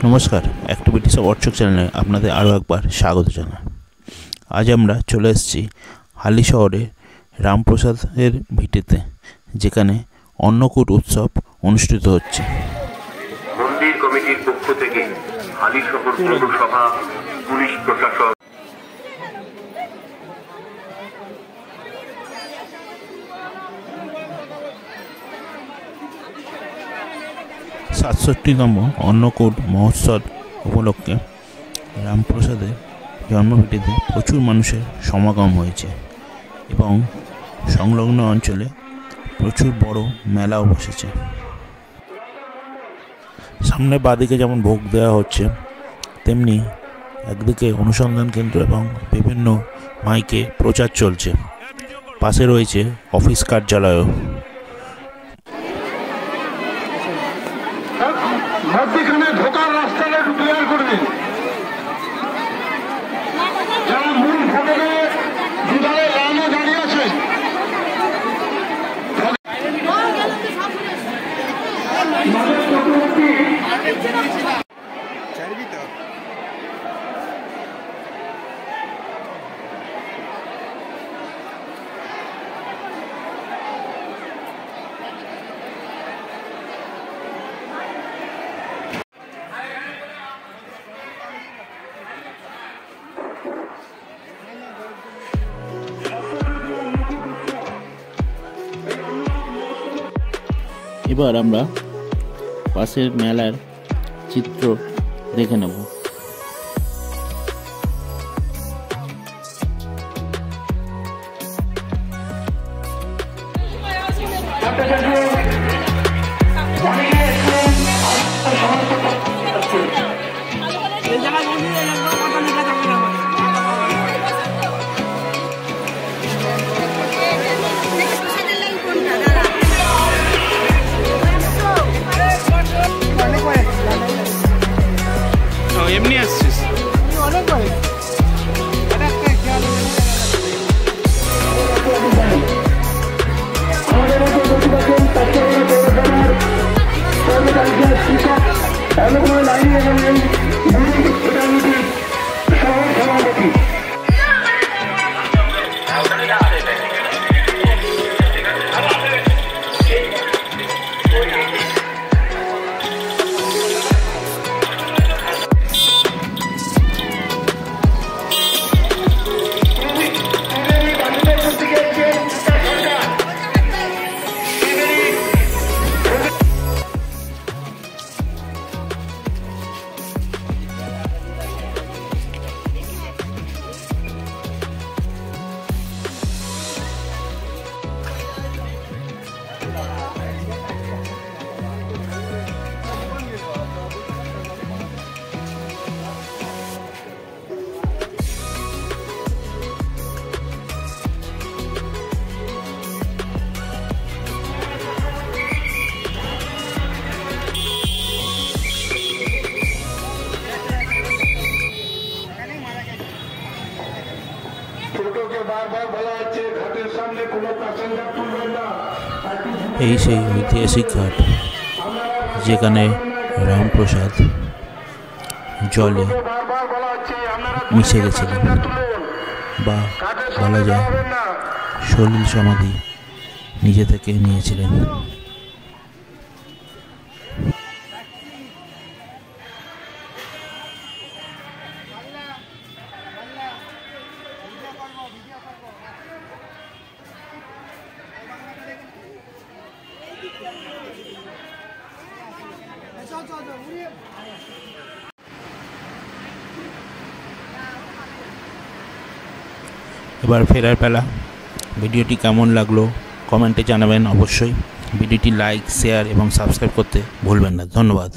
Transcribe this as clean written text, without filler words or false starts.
নমস্কার, activities of অর্চক চ্যানেলে আপনাদের আরও একবার স্বাগত জানাই। আজ আমরা চলে এসেছি হালি শহরে রামপ্রসাদের ভিটেতে, যেখানে অন্নকূট উৎসব অনুষ্ঠিত হচ্ছে। মন্দির কমিটির পক্ষ থেকে হালি শহর পৌরসভা, পুলিশ প্রশাসন, ৬৭তম অন্নকূট মহোৎসব উপলক্ষে রামপ্রসাদের জন্মভিটিতে প্রচুর মানুষের সমাগম হয়েছে এবং সংলগ্ন অঞ্চলে প্রচুর বড় মেলাও বসেছে। সামনে বাঁদিকে যেমন ভোগ দেওয়া হচ্ছে, তেমনি একদিকে অনুসন্ধান কেন্দ্র এবং বিভিন্ন মাইকে প্রচার চলছে। পাশে রয়েছে অফিস কার্যালয়ও। মধ্যখানে ঢোকার রাস্তাটা একটু ক্লিয়ার করে দিন। যারা মূল ফটকে দুধারে লাইনে দাঁড়িয়ে আছে, এবার আমরা পাশের মেলার চিত্র দেখে নেব। এমনি আসছিস অনেক ভাই এই সেই ঐতিহাসিক ঘাট, যেখানে রামপ্রসাদ জলে মিশে গেছিলেন, বা বলা যায় সলিল সমাধি নিজে থেকে নিয়েছিলেন। এবার ফেরার পালা। ভিডিওটি কেমন লাগলো কমেন্টে জানাবেন অবশ্যই। ভিডিওটি লাইক, শেয়ার এবং সাবস্ক্রাইব করতে ভুলবেন না। ধন্যবাদ।